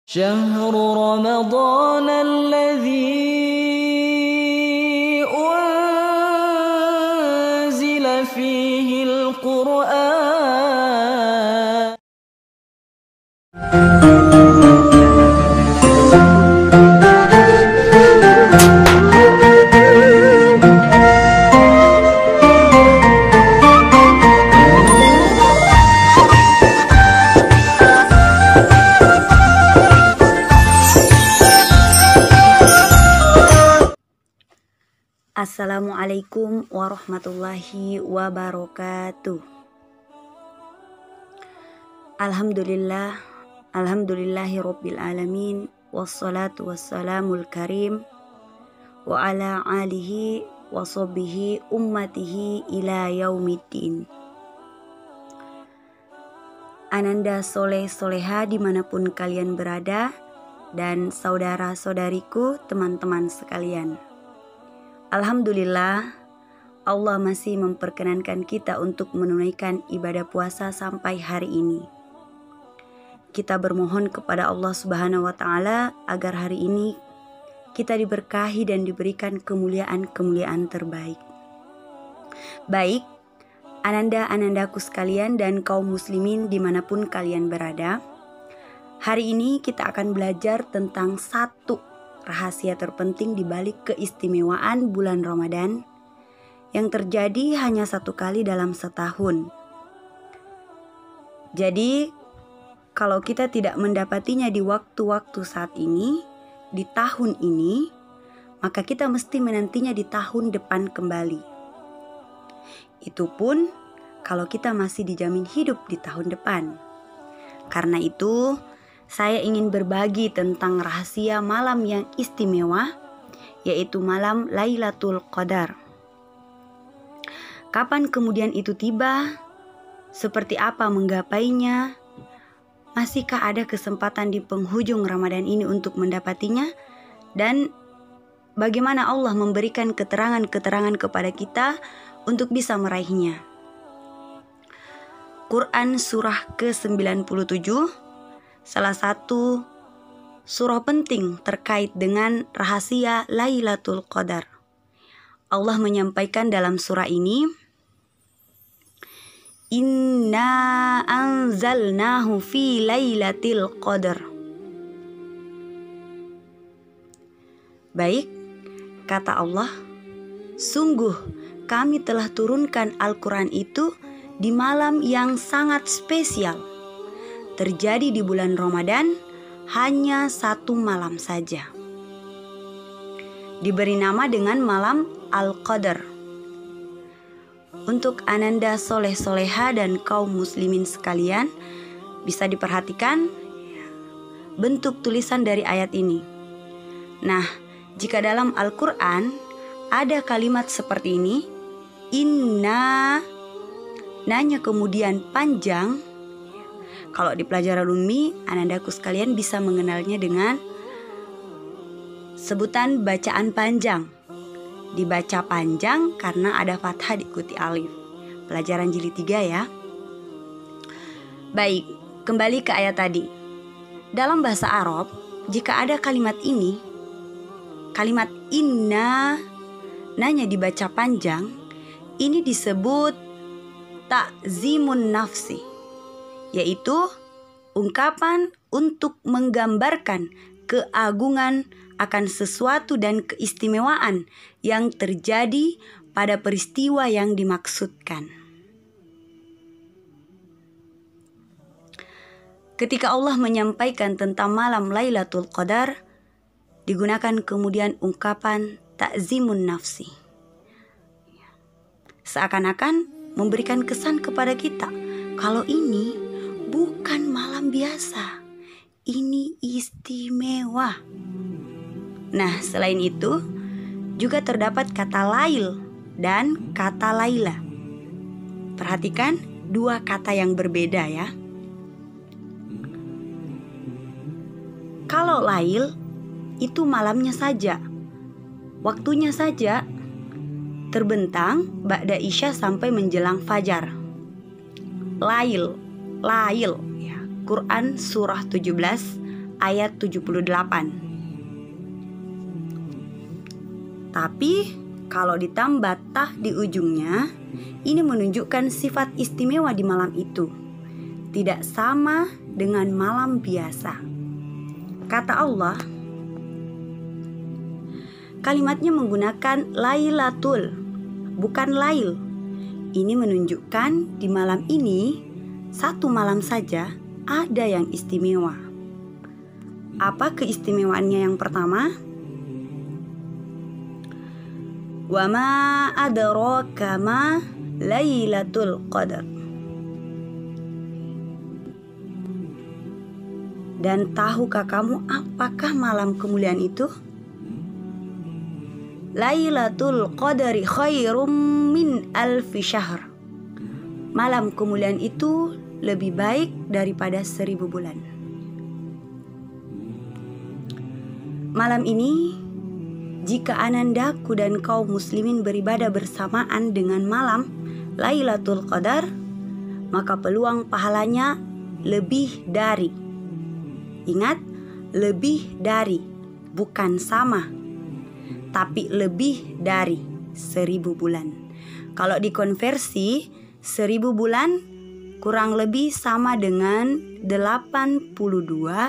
شهر رمضان الذي أنزل فيه القرآن. Assalamualaikum warahmatullahi wabarakatuh. Alhamdulillahirabbil alamin, wassalatu wassalamul karim wa ala alihi wa sahbihi ummatihi ila yaumiddin. Ananda soleh soleha dimanapun kalian berada, dan saudara-saudariku, teman-teman sekalian. Alhamdulillah, Allah masih memperkenankan kita untuk menunaikan ibadah puasa sampai hari ini. Kita bermohon kepada Allah Subhanahu wa Ta'ala agar hari ini kita diberkahi dan diberikan kemuliaan-kemuliaan terbaik. Baik, ananda-anandaku sekalian dan kaum muslimin dimanapun kalian berada, hari ini kita akan belajar tentang satu rahasia terpenting di balik keistimewaan bulan Ramadan yang terjadi hanya satu kali dalam setahun. Jadi, kalau kita tidak mendapatinya di waktu-waktu saat ini, di tahun ini, maka kita mesti menantinya di tahun depan kembali. Itu pun kalau kita masih dijamin hidup di tahun depan. Karena itu, saya ingin berbagi tentang rahasia malam yang istimewa, yaitu malam Lailatul Qadar. Kapan kemudian itu tiba? Seperti apa menggapainya? Masihkah ada kesempatan di penghujung Ramadan ini untuk mendapatinya? Dan bagaimana Allah memberikan keterangan-keterangan kepada kita untuk bisa meraihnya? Quran surah ke-97, salah satu surah penting terkait dengan rahasia Lailatul Qadar. Allah menyampaikan dalam surah ini, Inna anzalnahu fi lailatul qadar. Baik, kata Allah, sungguh kami telah turunkan Al-Quran itu di malam yang sangat spesial. Terjadi di bulan Ramadan hanya satu malam saja. Diberi nama dengan malam Al-Qadar. Untuk ananda soleh-soleha dan kaum muslimin sekalian, bisa diperhatikan bentuk tulisan dari ayat ini. Nah, jika dalam Al-Quran ada kalimat seperti ini, Inna, nanya kemudian panjang. Kalau di pelajaran ummi, anandaku sekalian bisa mengenalnya dengan sebutan bacaan panjang. Dibaca panjang karena ada fathah diikuti alif. Pelajaran jilid 3 ya. Baik, kembali ke ayat tadi. Dalam bahasa Arab, jika ada kalimat ini, kalimat inna, nanya dibaca panjang, ini disebut ta'zimun nafsi, yaitu ungkapan untuk menggambarkan keagungan akan sesuatu dan keistimewaan yang terjadi pada peristiwa yang dimaksudkan. Ketika Allah menyampaikan tentang malam Lailatul Qadar, digunakan kemudian ungkapan ta'zimun nafsi. Seakan-akan memberikan kesan kepada kita, kalau ini bukan malam biasa, ini istimewa. Nah, selain itu juga terdapat kata lail dan kata laila. Perhatikan dua kata yang berbeda ya. Kalau lail itu malamnya saja, waktunya saja, terbentang ba'da isya sampai menjelang fajar. Lail ya. Quran surah 17 ayat 78. Tapi kalau ditambah tah di ujungnya, ini menunjukkan sifat istimewa di malam itu, tidak sama dengan malam biasa. Kata Allah, kalimatnya menggunakan lailatul, bukan lail. Ini menunjukkan di malam ini, satu malam saja ada yang istimewa. Apa keistimewaannya yang pertama? Wa ma adraka ma lailatul qadar. Dan tahukah kamu apakah malam kemuliaan itu? Lailatul qadari khairum min alfi syahr. Malam kemuliaan itu lebih baik daripada 1000 bulan. Malam ini, jika anandaku dan kaum muslimin beribadah bersamaan dengan malam Lailatul Qadar, maka peluang pahalanya lebih dari. Ingat, lebih dari, bukan sama, tapi lebih dari 1000 bulan. Kalau dikonversi, 1000 bulan kurang lebih sama dengan 82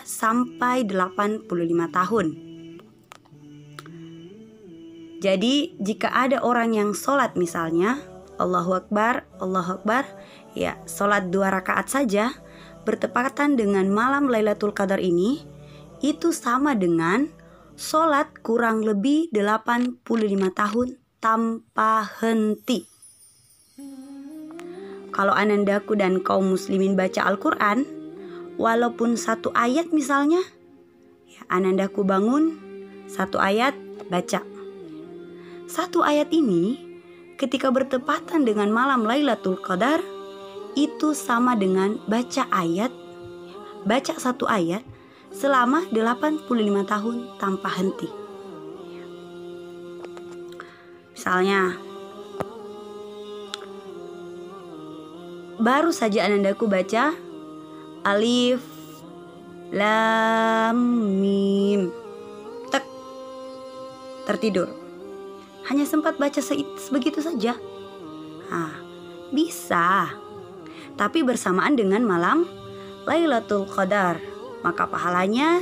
sampai 85 tahun. Jadi jika ada orang yang sholat misalnya Allahu Akbar, ya sholat 2 rakaat saja bertepatan dengan malam Lailatul Qadar ini, itu sama dengan sholat kurang lebih 85 tahun tanpa henti. Kalau anandaku dan kaum muslimin baca Al-Quran, walaupun 1 ayat misalnya, ya, anandaku bangun 1 ayat baca. 1 ayat ini ketika bertepatan dengan malam Lailatul Qadar, itu sama dengan baca 1 ayat selama 85 tahun tanpa henti. Misalnya, baru saja anandaku baca Alif Lam Mim, tek, tertidur. Hanya sempat baca sebegitu saja. Bisa. Tapi bersamaan dengan malam Lailatul Qadar, maka pahalanya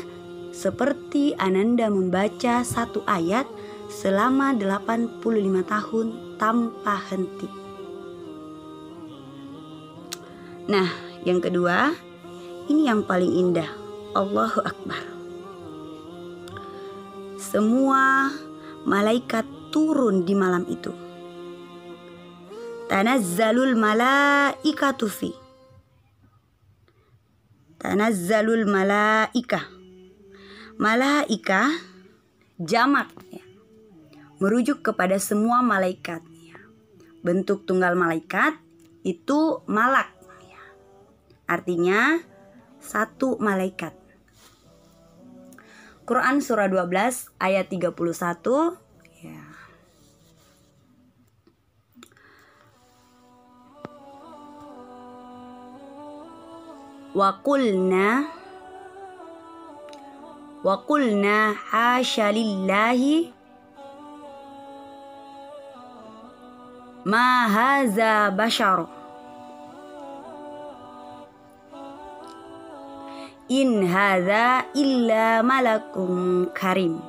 seperti ananda membaca 1 ayat selama 85 tahun tanpa henti. Nah, yang kedua, ini yang paling indah. Allahu Akbar. Semua malaikat turun di malam itu. Tanazzalul malaikatu fi. Tanazzalul malaika. Malaika jamak, ya, merujuk kepada semua malaikat. Ya. Bentuk tunggal malaikat itu malak. Ya. Artinya 1 malaikat. Quran surah 12 ayat 31. Ya. Wa qulna hasya lillahi ma haza bashar in hadza illa malakun karim.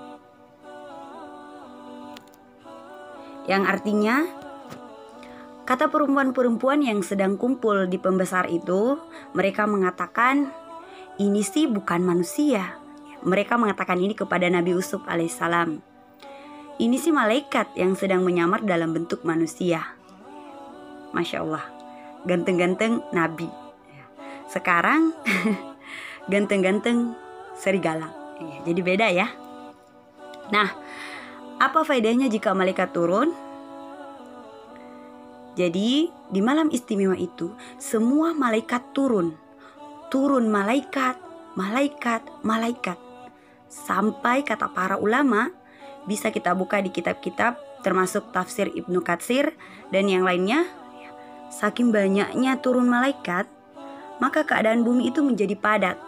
Yang artinya, kata perempuan-perempuan yang sedang kumpul di pembesar itu, mereka mengatakan, ini sih bukan manusia. Mereka mengatakan ini kepada Nabi Yusuf alaihissalam. Ini sih malaikat yang sedang menyamar dalam bentuk manusia. Masya Allah, ganteng-ganteng Nabi. Sekarang ganteng-ganteng serigala. Jadi beda ya. Nah, apa faedahnya jika malaikat turun? Jadi di malam istimewa itu semua malaikat turun. Turun malaikat. Sampai kata para ulama, bisa kita buka di kitab-kitab termasuk tafsir Ibnu Katsir dan yang lainnya. Saking banyaknya turun malaikat, maka keadaan bumi itu menjadi padat.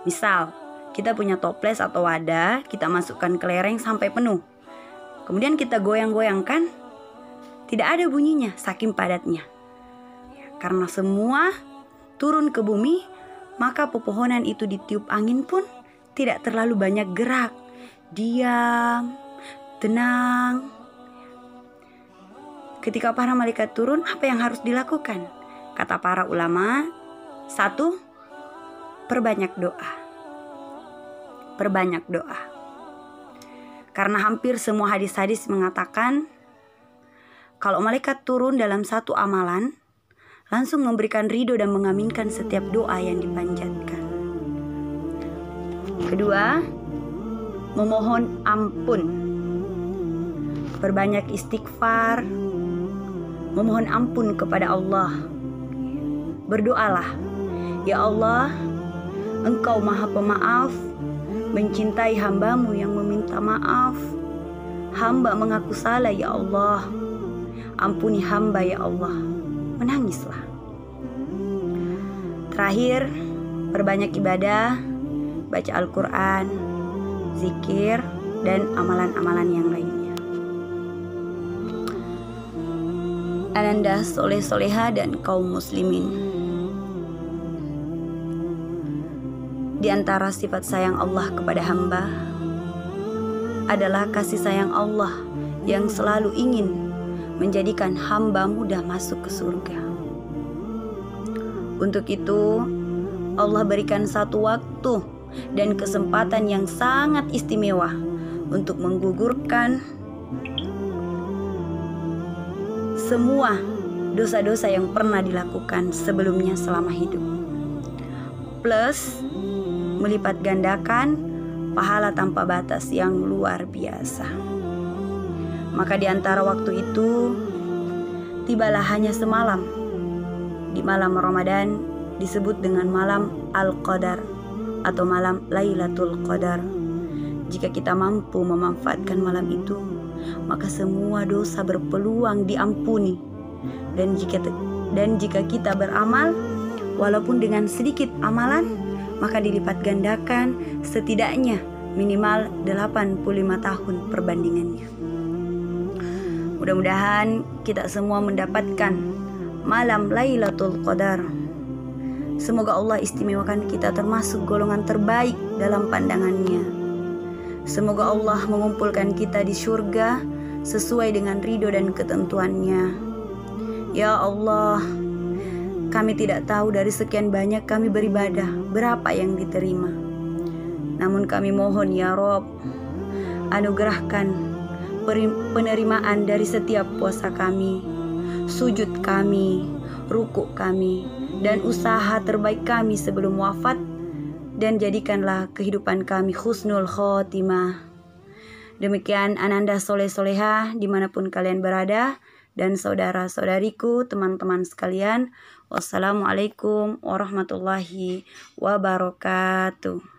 Misal, Kita punya toples atau wadah, kita masukkan kelereng sampai penuh. Kemudian kita goyang-goyangkan, tidak ada bunyinya saking padatnya. Karena semua turun ke bumi, maka pepohonan itu ditiup angin pun tidak terlalu banyak gerak. Diam, tenang. Ketika para malaikat turun, apa yang harus dilakukan? Kata para ulama, 1, perbanyak doa. Perbanyak doa. Karena hampir semua hadis-hadis mengatakan, kalau malaikat turun dalam satu amalan, langsung memberikan ridho dan mengaminkan setiap doa yang dipanjatkan. Kedua, memohon ampun. Perbanyak istighfar, memohon ampun kepada Allah. Berdoalah, ya Allah, Engkau Maha Pemaaf, mencintai hamba-Mu yang meminta maaf. Hamba mengaku salah ya Allah, ampuni hamba ya Allah. Menangislah. Terakhir, perbanyak ibadah, baca Al-Quran, zikir, dan amalan-amalan yang lainnya. Ananda soleh-soleha dan kaum muslimin. Di antara sifat sayang Allah kepada hamba adalah kasih sayang Allah yang selalu ingin menjadikan hamba mudah masuk ke surga. Untuk itu, Allah berikan satu waktu dan kesempatan yang sangat istimewa untuk menggugurkan semua dosa-dosa yang pernah dilakukan sebelumnya selama hidup, plus melipat gandakan pahala tanpa batas yang luar biasa. Maka di antara waktu itu, tibalah hanya semalam. Di malam Ramadan disebut dengan malam Al-Qadar atau malam Lailatul Qadar. Jika kita mampu memanfaatkan malam itu, maka semua dosa berpeluang diampuni. Dan jika kita beramal, walaupun dengan sedikit amalan, maka dilipat gandakan setidaknya minimal 85 tahun perbandingannya. Mudah-mudahan kita semua mendapatkan malam Lailatul Qadar. Semoga Allah istimewakan kita termasuk golongan terbaik dalam pandangannya. Semoga Allah mengumpulkan kita di surga sesuai dengan ridho dan ketentuannya. Ya Allah, kami tidak tahu dari sekian banyak kami beribadah berapa yang diterima. Namun kami mohon ya Rob, anugerahkan penerimaan dari setiap puasa kami, sujud kami, rukuk kami, dan usaha terbaik kami sebelum wafat. Dan jadikanlah kehidupan kami husnul khotimah. Demikian Ananda soleh-soleha dimanapun kalian berada, dan saudara-saudariku, teman-teman sekalian. Wassalamualaikum warahmatullahi wabarakatuh.